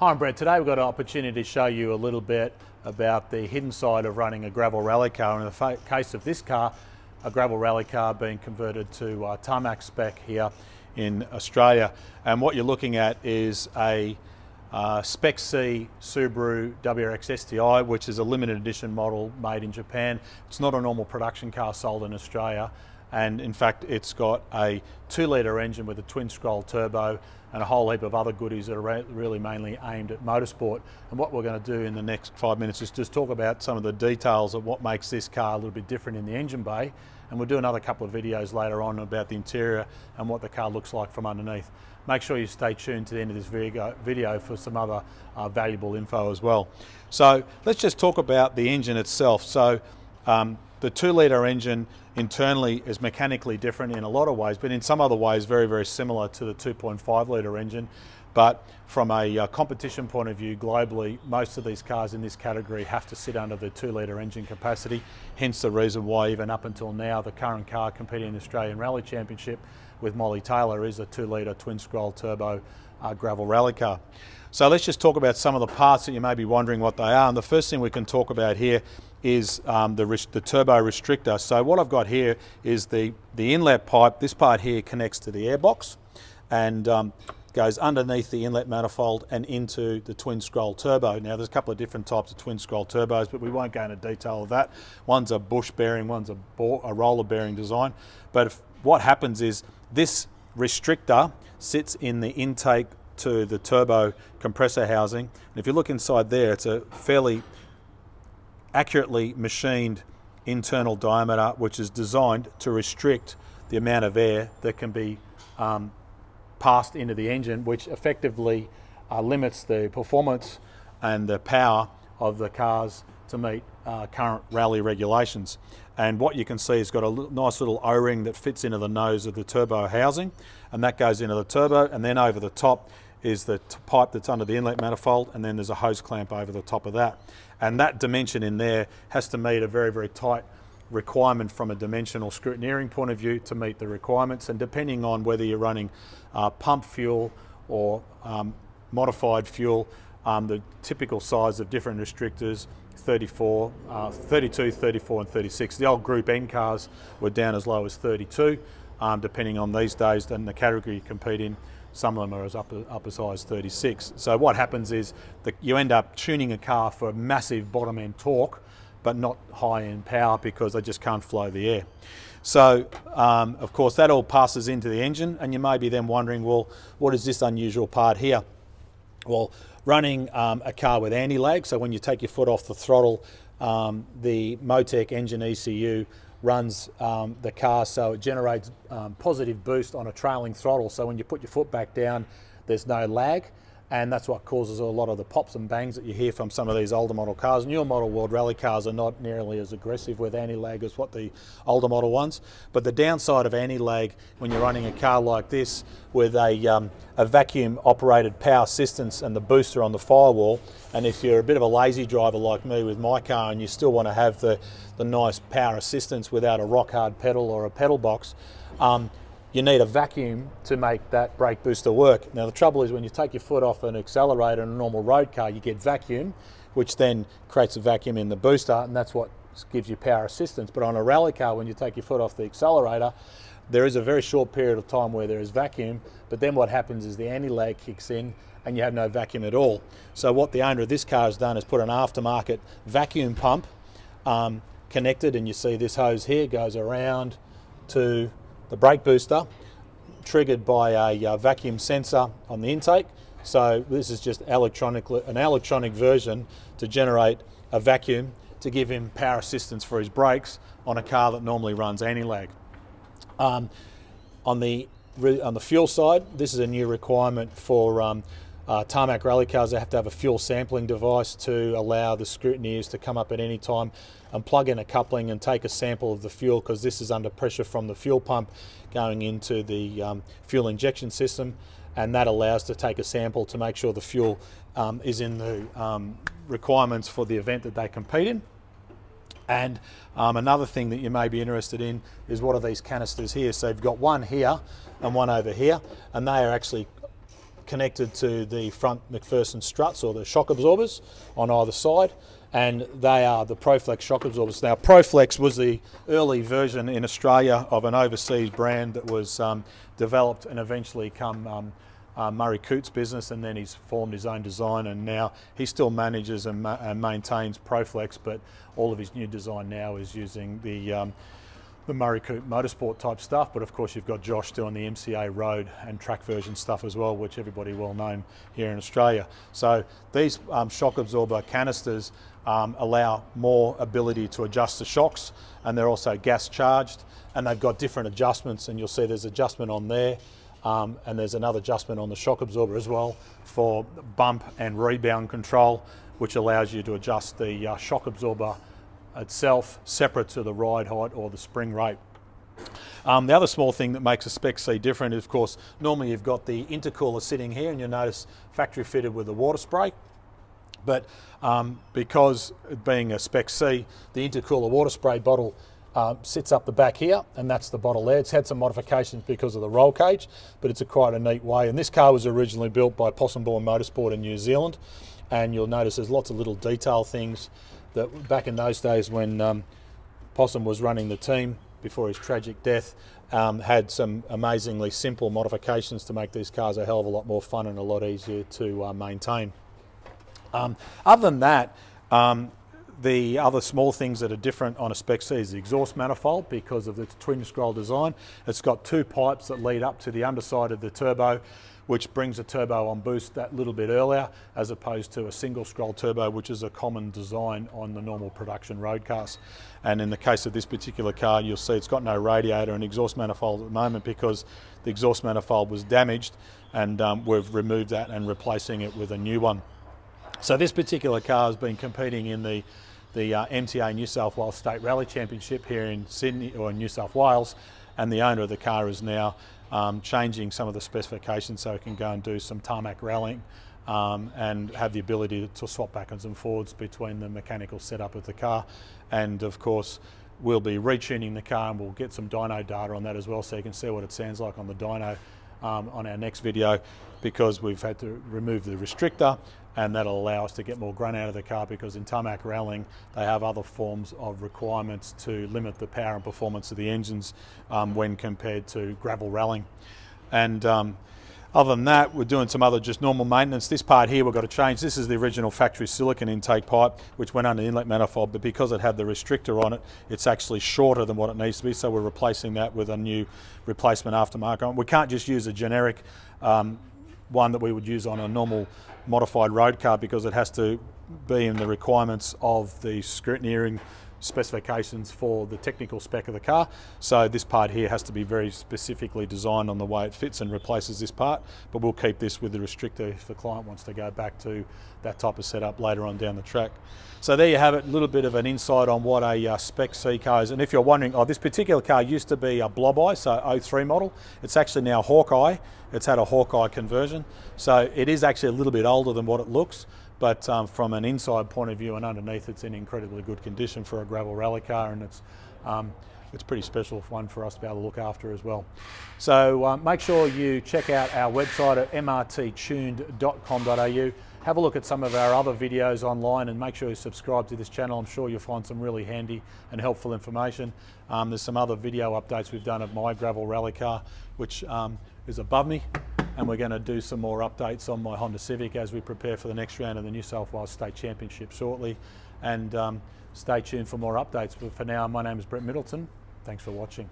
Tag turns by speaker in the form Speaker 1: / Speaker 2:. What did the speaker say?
Speaker 1: Hi, I'm Brett. Today we've got an opportunity to show you a little bit about the hidden side of running a gravel rally car. In the case of this car, a gravel rally car being converted to tarmac spec here in Australia. And what you're looking at is a Spec C Subaru WRX STI, which is a limited edition model made in Japan. It's not a normal production car sold in Australia. And in fact, it's got a 2-litre engine with a twin scroll turbo and a whole heap of other goodies that are really mainly aimed at motorsport. And what we're going to do in the next 5 minutes is just talk about some of the details of what makes this car a little bit different in the engine bay. And we'll do another couple of videos later on about the interior and what the car looks like from underneath. Make sure you stay tuned to the end of this video for some other valuable info as well. So let's just talk about the engine itself. So the 2-litre engine internally is mechanically different in a lot of ways, but in some other ways very, very similar to the 2.5-litre engine. But from a competition point of view, globally, most of these cars in this category have to sit under the 2-litre engine capacity, hence the reason why even up until now the current car competing in the Australian Rally Championship with Molly Taylor is a 2-litre twin-scroll turbo gravel rally car. So let's just talk about some of the parts that you may be wondering what they are. And the first thing we can talk about here is the turbo restrictor. So what I've got here is the inlet pipe. This part here connects to the airbox and goes underneath the inlet manifold and into the twin scroll turbo. Now there's a couple of different types of twin scroll turbos, but we won't go into detail of that. One's a bush bearing, one's a roller bearing design. But what happens is this restrictor sits in the intake to the turbo compressor housing. And if you look inside there, it's a fairly accurately machined internal diameter, which is designed to restrict the amount of air that can be passed into the engine, which effectively limits the performance and the power of the cars to meet current rally regulations. And what you can see is got a nice little O-ring that fits into the nose of the turbo housing, and that goes into the turbo, and then over the top is the pipe that's under the inlet manifold, and then there's a hose clamp over the top of that. And that dimension in there has to meet a very, very tight requirement from a dimensional scrutineering point of view to meet the requirements. And depending on whether you're running pump fuel or modified fuel, the typical size of different restrictors, 34, 32, 34 and 36. The old Group N cars were down as low as 32, depending on these days and the category you compete in. Some of them are as up as high as 36. So what happens is that you end up tuning a car for massive bottom end torque, but not high end power because they just can't flow the air. So of course that all passes into the engine, and you may be then wondering, well, what is this unusual part here? Well, running a car with anti-lag, so when you take your foot off the throttle, the Motec engine ECU runs the car so it generates positive boost on a trailing throttle. So when you put your foot back down, there's no lag, and that's what causes a lot of the pops and bangs that you hear from some of these older model cars. Newer model world rally cars are not nearly as aggressive with anti-lag as what the older model ones. But the downside of anti-lag when you're running a car like this with a vacuum operated power assistance and the booster on the firewall, and if you're a bit of a lazy driver like me with my car and you still want to have the nice power assistance without a rock hard pedal or a pedal box, you need a vacuum to make that brake booster work. Now the trouble is when you take your foot off an accelerator in a normal road car, you get vacuum, which then creates a vacuum in the booster, and that's what gives you power assistance. But on a rally car, when you take your foot off the accelerator, there is a very short period of time where there is vacuum, but then what happens is the anti-lag kicks in and you have no vacuum at all. So what the owner of this car has done is put an aftermarket vacuum pump connected, and you see this hose here goes around to the brake booster, triggered by a vacuum sensor on the intake. So this is just an electronic version to generate a vacuum to give him power assistance for his brakes on a car that normally runs anti-lag. On the fuel side, this is a new requirement for tarmac rally cars. They have to have a fuel sampling device to allow the scrutineers to come up at any time and plug in a coupling and take a sample of the fuel, because this is under pressure from the fuel pump going into the fuel injection system, and that allows to take a sample to make sure the fuel is in the requirements for the event that they compete in. And another thing that you may be interested in is what are these canisters here. So you've got one here and one over here, and they are actually connected to the front McPherson struts or the shock absorbers on either side, and they are the ProFlex shock absorbers. Now, ProFlex was the early version in Australia of an overseas brand that was developed and eventually come Murray Coote's business, and then he's formed his own design, and now he still manages and maintains ProFlex, but all of his new design now is using the Murray Coote motorsport type stuff. But of course you've got Josh doing the MCA road and track version stuff as well, which everybody well known here in Australia. So these shock absorber canisters allow more ability to adjust the shocks, and they're also gas charged, and they've got different adjustments, and you'll see there's adjustment on there. And there's another adjustment on the shock absorber as well for bump and rebound control, which allows you to adjust the shock absorber itself separate to the ride height or the spring rate. The other small thing that makes a Spec C different is, of course, normally you've got the intercooler sitting here, and you'll notice factory fitted with a water spray. But because it being a Spec C, the intercooler water spray bottle sits up the back here, and that's the bottle there. It's had some modifications because of the roll cage, but it's quite a neat way. And this car was originally built by Possumbourne Motorsport in New Zealand, and you'll notice there's lots of little detail things that back in those days when Possum was running the team before his tragic death, had some amazingly simple modifications to make these cars a hell of a lot more fun and a lot easier to maintain. Other than that, the other small things that are different on a Spec C is the exhaust manifold because of its twin scroll design. It's got two pipes that lead up to the underside of the turbo, which brings the turbo on boost that little bit earlier, as opposed to a single scroll turbo, which is a common design on the normal production road cars. And in the case of this particular car, you'll see it's got no radiator and exhaust manifold at the moment because the exhaust manifold was damaged, and we've removed that and replacing it with a new one. So this particular car has been competing in the MTA New South Wales State Rally Championship here in Sydney or in New South Wales, and the owner of the car is now changing some of the specifications so it can go and do some tarmac rallying and have the ability to swap backwards and forwards between the mechanical setup of the car. And of course we'll be retuning the car, and we'll get some dyno data on that as well, so you can see what it sounds like on the dyno on our next video, because we've had to remove the restrictor, and that'll allow us to get more grunt out of the car, because in tarmac rallying they have other forms of requirements to limit the power and performance of the engines when compared to gravel rallying. And other than that, we're doing some other just normal maintenance. This part here we've got to change. This is the original factory silicon intake pipe which went under the inlet manifold, but because it had the restrictor on it, it's actually shorter than what it needs to be, so we're replacing that with a new replacement aftermarket. We can't just use a generic one that we would use on a normal modified road car, because it has to be in the requirements of the scrutineering specifications for the technical spec of the car. So this part here has to be very specifically designed on the way it fits and replaces this part, but we'll keep this with the restrictor if the client wants to go back to that type of setup later on down the track. So there you have it, a little bit of an insight on what a Spec C car is. And if you're wondering, this particular car used to be a Blob Eye, so 03 model. It's actually now Hawkeye. It's had a Hawkeye conversion. So it is actually a little bit older than what it looks, but from an inside point of view and underneath, it's in incredibly good condition for a gravel rally car, and it's pretty special one for us to be able to look after as well. So make sure you check out our website at mrttuned.com.au. Have a look at some of our other videos online, and make sure you subscribe to this channel. I'm sure you'll find some really handy and helpful information. There's some other video updates we've done of my gravel rally car, which is above me, and we're going to do some more updates on my Honda Civic as we prepare for the next round of the New South Wales State Championship shortly. And stay tuned for more updates. But for now, my name is Brett Middleton. Thanks for watching.